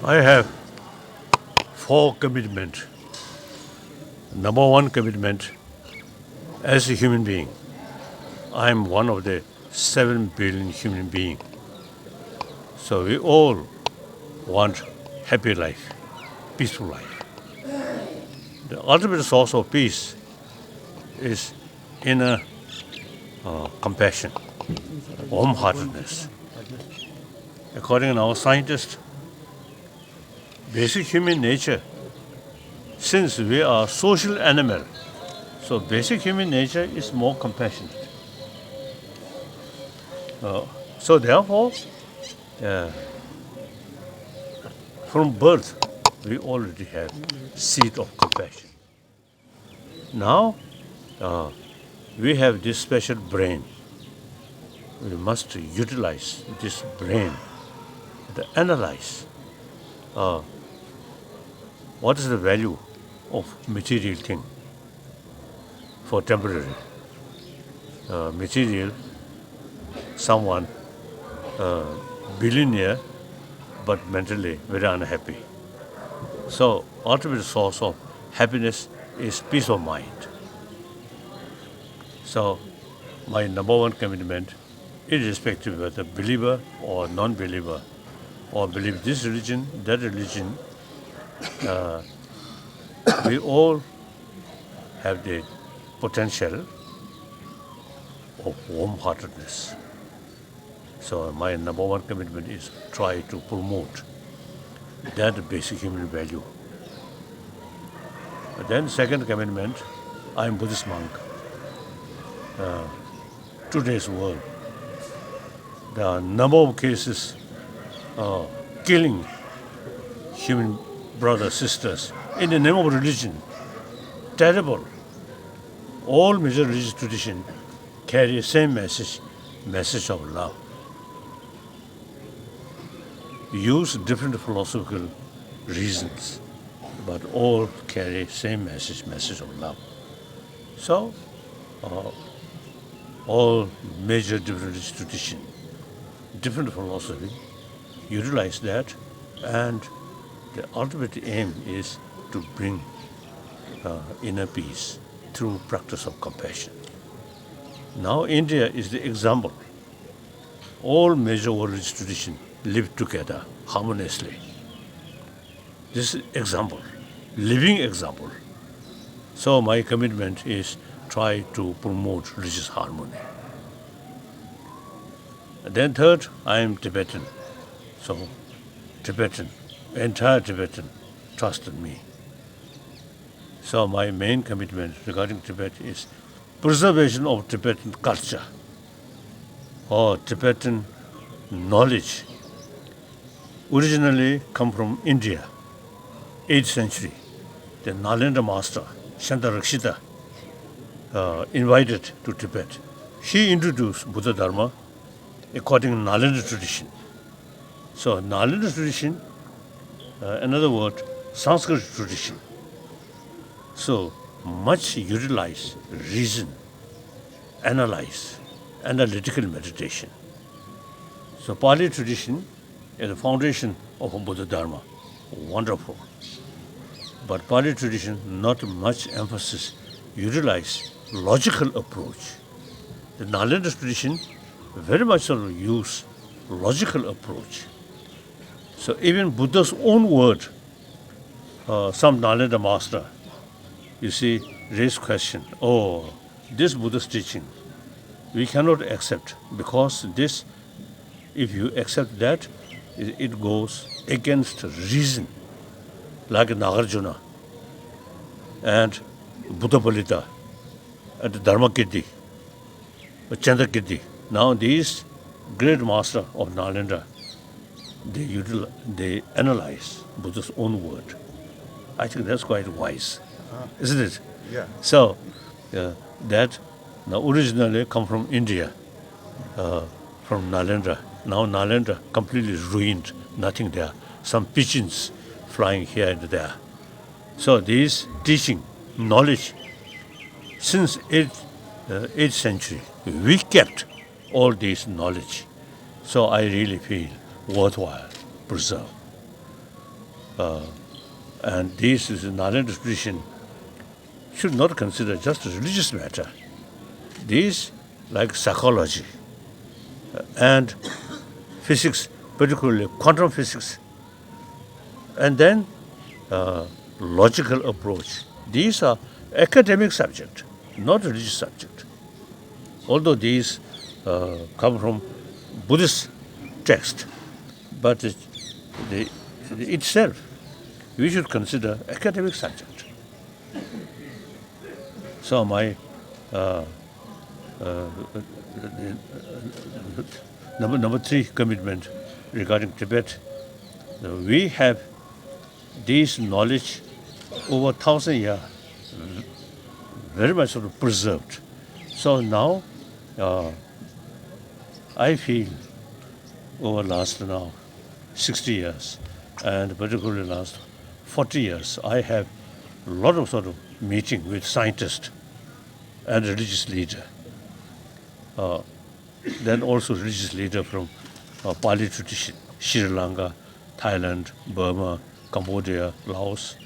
I have 4 commitments. Number 1 commitment, as a human being, I am one of the 7 billion human beings. So we all want happy life, peaceful life. The ultimate source of peace is inner compassion, warm-heartedness. According to our scientists, basic human nature, since we are social animal, so basic human nature is more compassionate. So therefore, from birth, we already have seed of compassion. Now, we have this special brain. We must utilize this brain to analyze what is the value of material thing for temporary. Material, someone billionaire, but mentally very unhappy. So, ultimate source of happiness is peace of mind. So, my number 1 commitment, irrespective of whether believer or non-believer, or believe this religion, that religion, we all have the potential of warm-heartedness. So my number 1 commitment is try to promote that basic human value. Then second commitment, I am Buddhist monk. Today's world, there are a number of cases killing human brothers, sisters in the name of religion. Terrible. All major religious traditions carry the same message of love. Use different philosophical reasons, but all carry same message of love. So, all major different religious traditions, different philosophy, utilize that, and the ultimate aim is to bring inner peace through practice of compassion. Now India is the example. All major religious traditions live together harmoniously. This is example, living example. So my commitment is try to promote religious harmony. And then third, I am Tibetan. So Tibetan, entire Tibetan trusted me. So my main commitment regarding Tibet is preservation of Tibetan culture or Tibetan knowledge. Originally come from India, 8th century. The Nalanda master, Shantarakshita, invited to Tibet. He introduced Buddha Dharma according to Nalanda tradition. So Nalanda tradition, another word, Sanskrit tradition. So much utilize reason, analyze, analytical meditation. So Pali tradition is the foundation of Buddha Dharma. Wonderful. But Pali tradition, not much emphasis, utilize logical approach. The Nalanda tradition very much use logical approach. So even Buddha's own word, some Nalanda master, you see, raise question, oh, this Buddha's teaching, we cannot accept because this, if you accept that, it goes against reason, like Nagarjuna and Buddha Balita and Dharmakirti, Chandrakirti. Now these great master of Nalanda, they analyze Buddha's own word. I think that's quite wise, isn't it? Yeah. So that now originally come from India, from Nalanda. Now Nalanda completely ruined, nothing there. Some pigeons flying here and there. So these teaching, knowledge, since 8th century, we kept all this knowledge. So I really feel worthwhile preserve. And this is Nalanda tradition should not consider just a religious matter. These, like psychology and physics, particularly quantum physics, and then logical approach. These are academic subject, not religious subject. Although these come from Buddhist text, but the itself we should consider academic subject. So my number three commitment regarding Tibet, we have this knowledge over 1,000 years very much sort of preserved. So now I feel over last now 60 years and particularly last 40 years, I have a lot of sort of meeting with scientists and religious leader. Then also religious leader from Pali tradition, Sri Lanka, Thailand, Burma, Cambodia, Laos,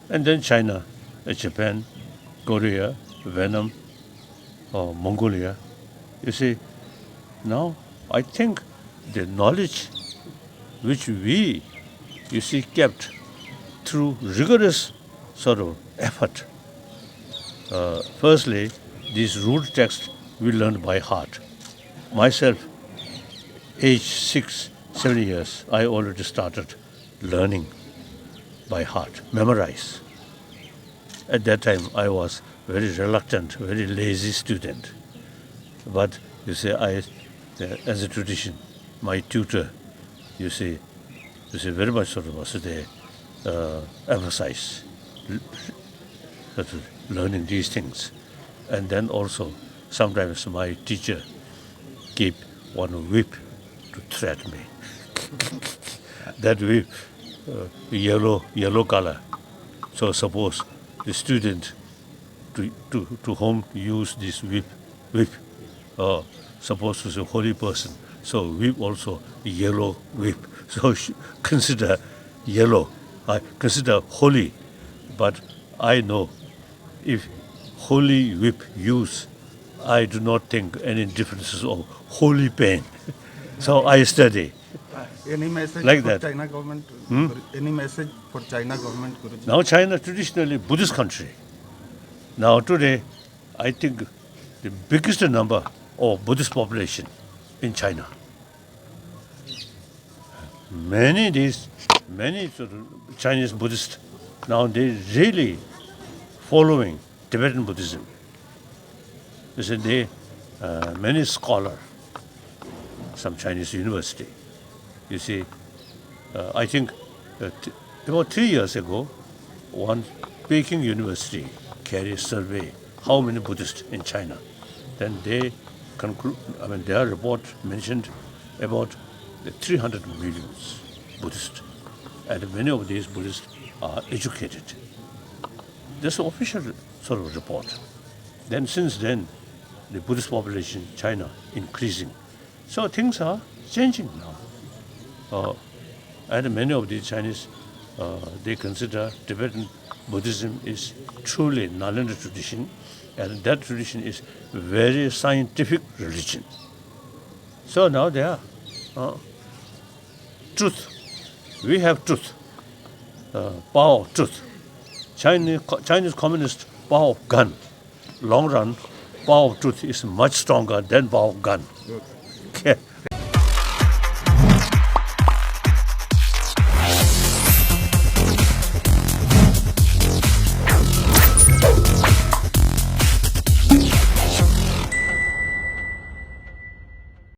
and then China, Japan, Korea, Vietnam, Mongolia. You see, now I think the knowledge which we, you see, kept through rigorous sort of effort. Firstly, these root texts we learned by heart. Myself, age 6, 7 years, I already started learning by heart, memorize. At that time, I was very reluctant, very lazy student. But you see, as a tradition, my tutor, you see very much sort of was they emphasize learning these things. And then also, sometimes my teacher keep one whip to threat me. That whip, yellow color. So suppose the student to whom use this whip, supposed to be a holy person. So whip also yellow whip. So consider yellow. I consider holy, but I know if holy whip use, I do not think any differences of holy pain. So I study. Any message like for that. China government? Any message for China government, Guruji? Now China traditionally Buddhist country. Now today, I think the biggest number of Buddhist population in China. Many sort of Chinese Buddhists now they really following Tibetan Buddhism. You see, they many scholars, some Chinese university. You see, I think about 3 years ago, one Peking University carried a survey how many Buddhists in China. Then they their report mentioned about 300 million Buddhists, and many of these Buddhists are educated. This is official sort of report. Then since then, the Buddhist population in China increasing. So things are changing now. And many of the Chinese, they consider Tibetan Buddhism is truly Nalanda tradition, and that tradition is very scientific religion. So now they are truth. We have truth, power of truth. Chinese communist power of gun. Long run, power of truth is much stronger than power of gun. Okay.